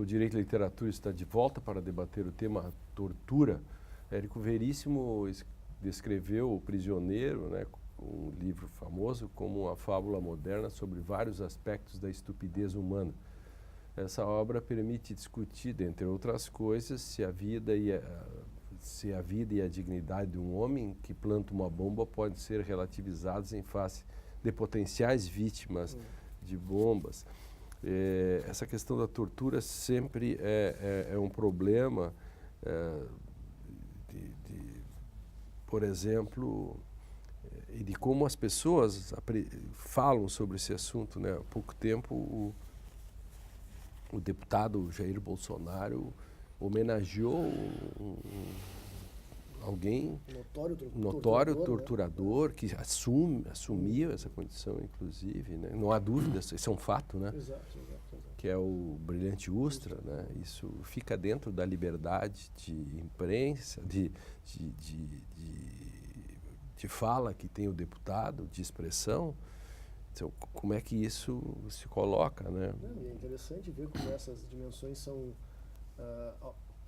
Direito e Literatura está de volta para debater o tema tortura. Érico Veríssimo descreveu O Prisioneiro, né, um livro famoso, como uma fábula moderna sobre vários aspectos da estupidez humana. Essa obra permite discutir, dentre outras coisas, se a vida e a dignidade de um homem que planta uma bomba podem ser relativizados em face de potenciais vítimas de bombas. Essa questão da tortura sempre é um problema, por exemplo, e de como as pessoas falam sobre esse assunto, né? Há pouco tempo, o deputado Jair Bolsonaro homenageou alguém notório torturador, né? Que assumiu essa condição, inclusive, né? Não há dúvida, isso é um fato, né? Exato. Que é o Brilhante Ustra, né? Isso fica dentro da liberdade de imprensa, de fala que tem o deputado, de expressão. Então, como é que isso se coloca, né? É interessante ver como essas dimensões são...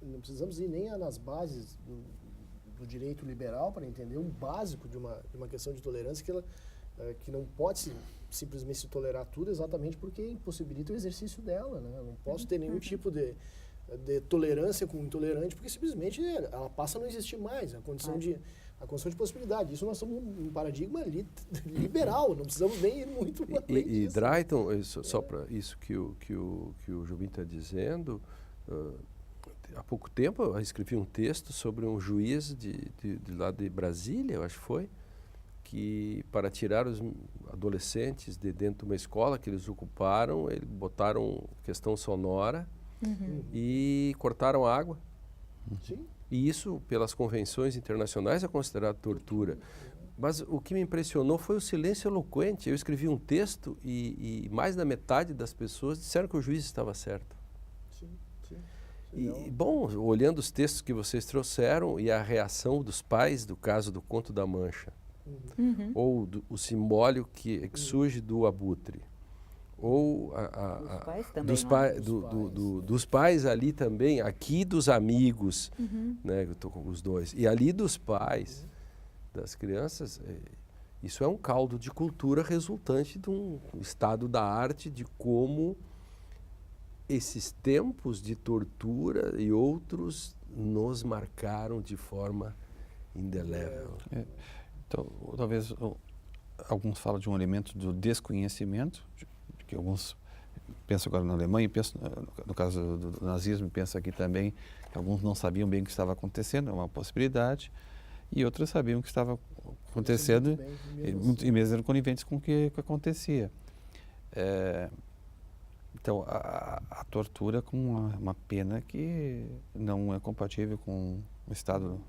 não precisamos ir nem nas bases do direito liberal para entender um básico de uma questão de tolerância que não pode simplesmente se tolerar tudo, exatamente porque impossibilita o exercício dela, né? Eu não posso ter nenhum tipo de tolerância com o intolerante, porque simplesmente ela passa a não existir mais, a condição de possibilidade. Isso nós somos um paradigma liberal, não precisamos nem ir muito além disso. E Drayton, só para isso que o Jobim está dizendo, há pouco tempo eu escrevi um texto sobre um juiz de lá de Brasília, eu acho que foi, que para tirar os adolescentes de dentro de uma escola que eles ocuparam, eles botaram questão sonora e cortaram a água. Sim. E isso, pelas convenções internacionais, é considerado tortura. Mas o que me impressionou foi o silêncio eloquente. Eu escrevi um texto e mais da metade das pessoas disseram que o juiz estava certo. Sim. E, bom, olhando os textos que vocês trouxeram e a reação dos pais do caso do Conto da Mancha, ou o simbólio que surge do abutre, ou dos pais ali também, aqui dos amigos, né, eu estou com os dois, e ali dos pais, das crianças, isso é um caldo de cultura resultante de um estado da arte, de como esses tempos de tortura e outros nos marcaram de forma indelével. Então, talvez alguns falam de um elemento do desconhecimento, que alguns pensam agora na Alemanha, pensam, no caso do nazismo, pensam aqui também que alguns não sabiam bem o que estava acontecendo, é uma possibilidade, e outros sabiam o que estava acontecendo e mesmo eram coniventes com o que acontecia. Então, a tortura como uma pena que não é compatível com o estado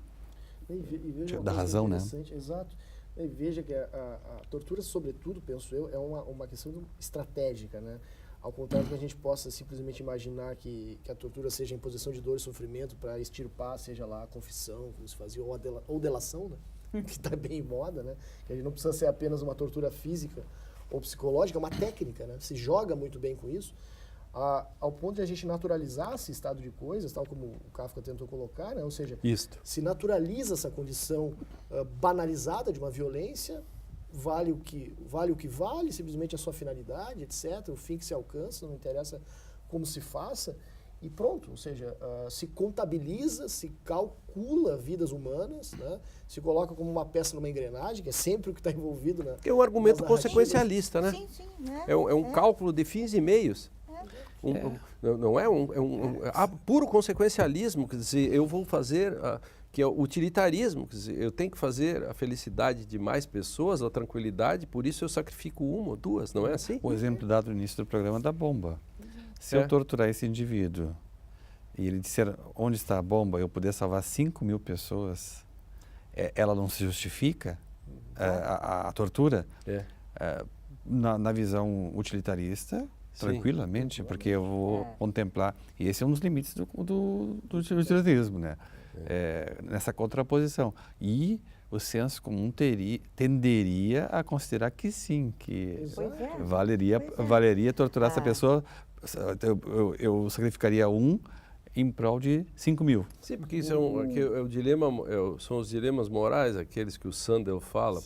da razão, né? Exato. E veja que a tortura, sobretudo, penso eu, é uma questão estratégica, né? Ao contrário que a gente possa simplesmente imaginar que a tortura seja a imposição de dor e sofrimento para extirpar, seja lá a confissão, como se fazia, ou delação, né? Que está bem em moda, né? Que a gente não precisa ser apenas uma tortura física ou psicológica, é uma técnica, né? Se joga muito bem com isso, ao ponto de a gente naturalizar esse estado de coisas, tal como o Kafka tentou colocar, né? Ou seja, se naturaliza essa condição banalizada de uma violência, vale o que vale, simplesmente a sua finalidade, etc., o fim que se alcança, não interessa como se faça, e pronto, ou seja, se contabiliza, se calcula vidas humanas, né? Se coloca como uma peça numa engrenagem, que é sempre o que está envolvido na... É um argumento consequencialista, né? Sim, né? É um cálculo de fins e meios. Não é puro consequencialismo, quer dizer, eu vou fazer, que é o utilitarismo, quer dizer, eu tenho que fazer a felicidade de mais pessoas, a tranquilidade, por isso eu sacrifico uma ou duas, não é assim? O exemplo dado no início do programa da bomba. Se eu torturar esse indivíduo e ele disser onde está a bomba, eu puder salvar 5.000 pessoas, ela não se justifica, a tortura? Na visão utilitarista, tranquilamente, porque eu vou contemplar, e esse é um dos limites do utilitarismo, né? Nessa contraposição. E o senso comum tenderia a considerar que sim, que valeria torturar essa pessoa eu sacrificaria um em prol de 5.000. Sim, porque isso é o dilema, são os dilemas morais, aqueles que o Sandel fala,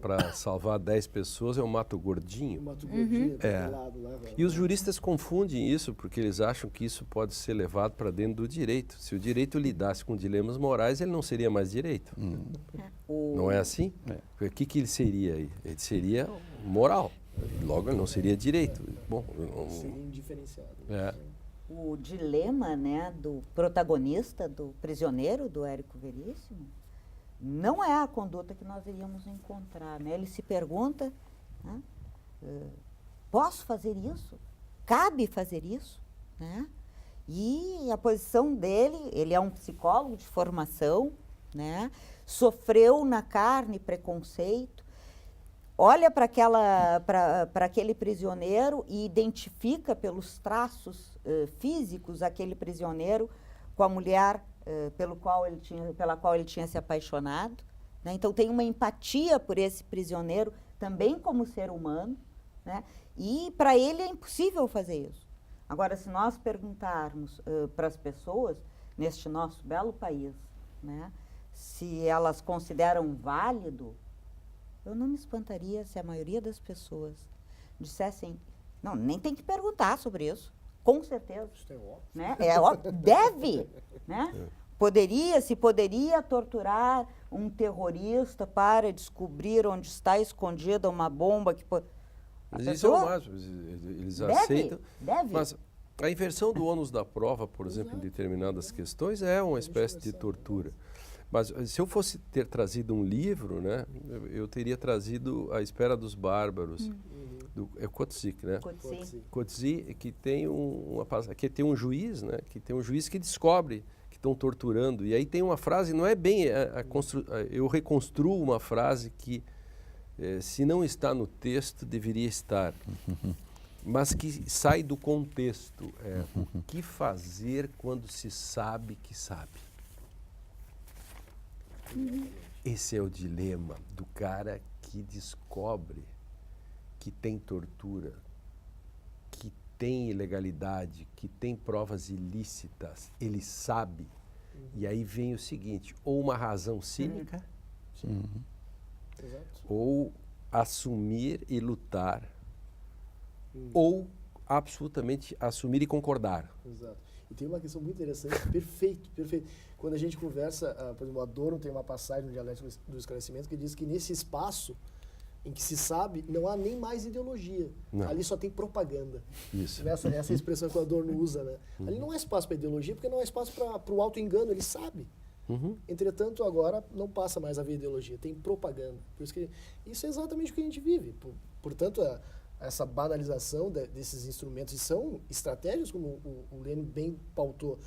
para salvar 10 pessoas eu mato o gordinho. Mato gordinho, lado, lá, E os juristas confundem isso, porque eles acham que isso pode ser levado para dentro do direito. Se o direito lidasse com dilemas morais, ele não seria mais direito. Não é assim? O que ele seria aí? Ele seria moral. Logo, ele não seria direito. Bom, seria indiferenciado. O dilema, né, do protagonista, do prisioneiro, do Érico Veríssimo, não é a conduta que nós iríamos encontrar, né? Ele se pergunta, né, posso fazer isso? Cabe fazer isso? Né? E a posição dele, ele é um psicólogo de formação, né? Sofreu na carne preconceito, olha para aquele prisioneiro e identifica pelos traços físicos aquele prisioneiro com a mulher pela qual ele tinha se apaixonado. Né? Então tem uma empatia por esse prisioneiro também como ser humano, né? E para ele é impossível fazer isso. Agora, se nós perguntarmos para as pessoas neste nosso belo país, né, se elas consideram válido, eu não me espantaria se a maioria das pessoas dissessem, não, nem tem que perguntar sobre isso, com certeza. Isso é óbvio. Né? É óbvio, deve. Né? Se poderia torturar um terrorista para descobrir onde está escondida uma bomba que pode... Mas isso é o máximo, eles aceitam. Deve. Mas a inversão do ônus da prova, por exemplo, em determinadas questões, é uma espécie de tortura. Mas se eu fosse ter trazido um livro, né, eu teria trazido A Espera dos Bárbaros, do Coetzee, né? Coetzee, que tem um juiz, né, que descobre que estão torturando. E aí tem uma frase, não é bem eu reconstruo uma frase que se não está no texto deveria estar, mas que sai do contexto. O que fazer quando se sabe que sabe? Esse é o dilema do cara que descobre que tem tortura, que tem ilegalidade, que tem provas ilícitas, ele sabe. E aí vem o seguinte, ou uma razão cínica, ou assumir e lutar, ou absolutamente assumir e concordar. Exato. E tem uma questão muito interessante, perfeito. Quando a gente conversa, por exemplo, Adorno tem uma passagem no Dialético do Esclarecimento que diz que nesse espaço em que se sabe, não há nem mais ideologia. Não. Ali só tem propaganda. Isso. Essa expressão que o Adorno usa, né? Ali não há espaço para ideologia, porque não há espaço para o auto-engano, ele sabe. Entretanto, agora não passa mais a haver ideologia, tem propaganda. Por isso que isso é exatamente o que a gente vive. Portanto, essa banalização desses instrumentos, e são estratégias, como o Lênin bem pautou,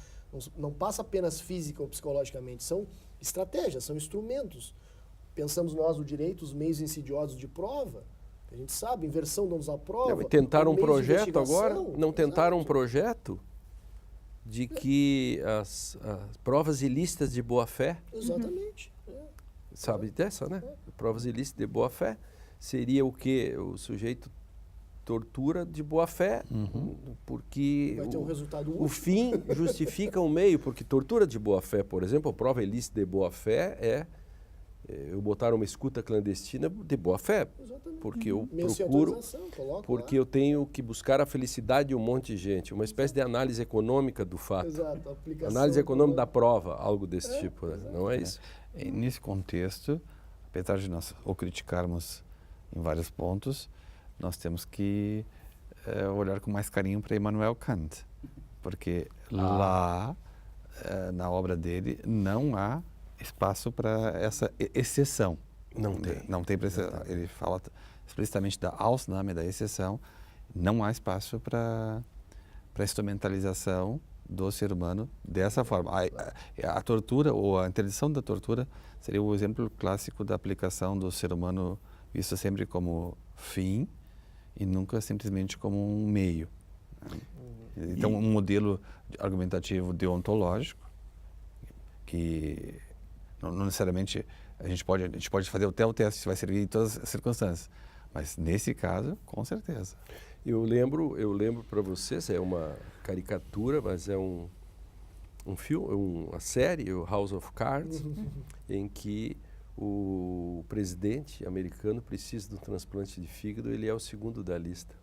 não passa apenas física ou psicologicamente, são estratégias, são instrumentos. Pensamos nós no direito, os meios insidiosos de prova, a gente sabe, inversão não nos aprova. Tentaram um projeto agora? Não tentaram um projeto de que as provas ilícitas de boa-fé... Exatamente. Sabe dessa, né? Provas ilícitas de boa-fé seria o quê? O sujeito tortura de boa-fé, porque vai ter um resultado útil. O fim justifica o meio, porque tortura de boa-fé, por exemplo, a prova ilícita de boa-fé é eu botar uma escuta clandestina de boa-fé, porque eu procuro, porque eu tenho que buscar a felicidade de um monte de gente, uma espécie de análise econômica do fato. Exato, análise econômica da prova, algo desse tipo, né? Não é isso? E nesse contexto, apesar de nós o criticarmos em vários pontos, nós temos que olhar com mais carinho para Immanuel Kant, porque lá, na obra dele, não há espaço para essa exceção. Não tem. Ele fala explicitamente da Ausnahme, da exceção. Não há espaço para a instrumentalização do ser humano dessa forma. A tortura, ou a interdição da tortura, seria o exemplo clássico da aplicação do ser humano visto sempre como fim e nunca simplesmente como um meio. Então, um modelo argumentativo deontológico que não necessariamente a gente pode fazer até o teste, vai servir em todas as circunstâncias, mas nesse caso, com certeza. Eu lembro para vocês, é uma caricatura, mas é um filme, uma série, o House of Cards, em que o presidente americano precisa de um transplante de fígado, ele é o segundo da lista.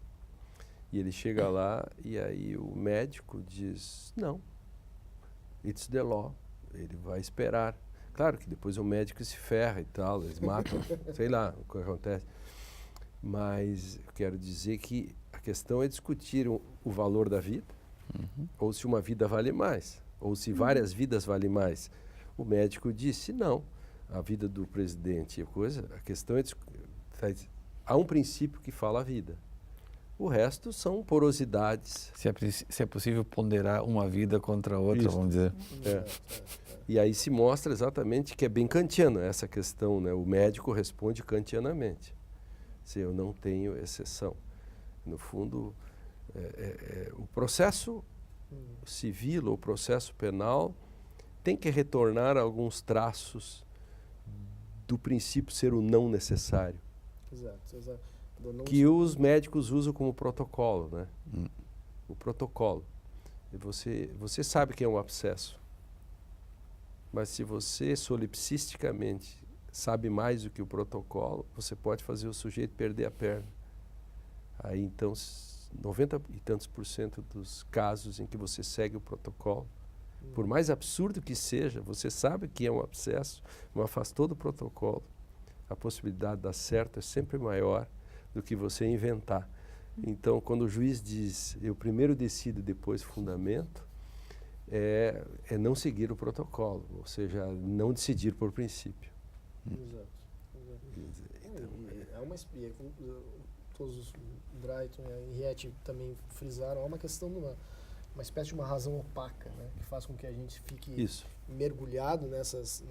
E ele chega lá e aí o médico diz, não, it's the law, ele vai esperar. Claro que depois o médico se ferra e tal, eles matam, sei lá o que acontece. Mas eu quero dizer que a questão é discutir o valor da vida, ou se uma vida vale mais, ou se várias vidas valem mais. O médico disse, não, a vida do presidente é coisa, a questão é há um princípio que fala a vida. O resto são porosidades. Se é possível ponderar uma vida contra a outra, Isso. vamos dizer. E aí se mostra exatamente que é bem kantiana essa questão, né? O médico responde kantianamente. Se eu não tenho exceção. No fundo, o processo civil ou processo penal tem que retornar a alguns traços do princípio ser o não necessário. Exato. Que os médicos usam como protocolo, né? O protocolo. E você sabe que é um abscesso. Mas se você solipsisticamente sabe mais do que o protocolo, você pode fazer o sujeito perder a perna. Aí então, 90 e tantos % dos casos em que você segue o protocolo, por mais absurdo que seja, você sabe que é um abscesso, mas faz todo o protocolo. A possibilidade de dar certo é sempre maior do que você inventar. Então, quando o juiz diz, eu primeiro decido, depois fundamento, é não seguir o protocolo, ou seja, não decidir por princípio. Exato. Então, todos os Drayton e a Henriette também frisaram, há uma questão de uma espécie de uma razão opaca, né, que faz com que a gente fique mergulhado nessas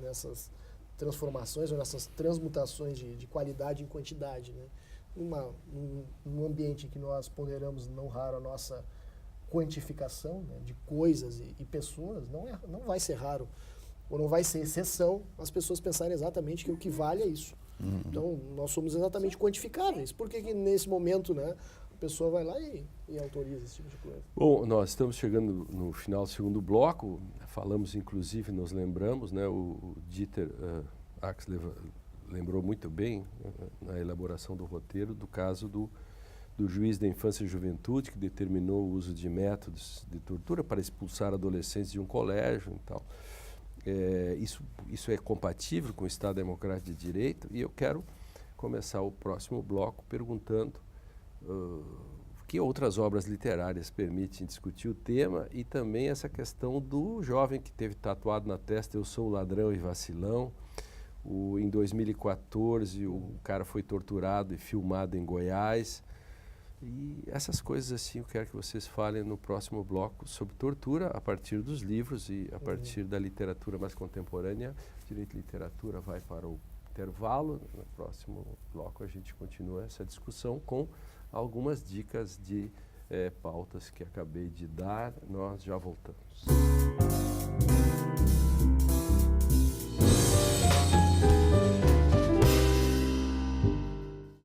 transformações ou nessas transmutações de qualidade em quantidade, né? Num ambiente em que nós ponderamos não raro a nossa quantificação, né, de coisas e pessoas, não vai ser raro, ou não vai ser exceção as pessoas pensarem exatamente que o que vale é isso. Então, nós somos exatamente quantificáveis. Por que nesse momento, né, a pessoa vai lá e autoriza esse tipo de coisa? Bom, nós estamos chegando no final do segundo bloco, falamos inclusive, nos lembramos, né, o Dieter Axel lembrou muito bem na elaboração do roteiro do caso do juiz da infância e juventude que determinou o uso de métodos de tortura para expulsar adolescentes de um colégio e tal. Isso é compatível com o Estado Democrático de Direito e eu quero começar o próximo bloco perguntando que outras obras literárias permitem discutir o tema e também essa questão do jovem que teve tatuado na testa eu sou ladrão e vacilão. Em 2014 o cara foi torturado e filmado em Goiás. E essas coisas assim eu quero que vocês falem no próximo bloco sobre tortura a partir dos livros e a partir da literatura mais contemporânea. Direito e Literatura vai para o intervalo. No próximo bloco a gente continua essa discussão com algumas dicas de pautas que acabei de dar. Nós já voltamos.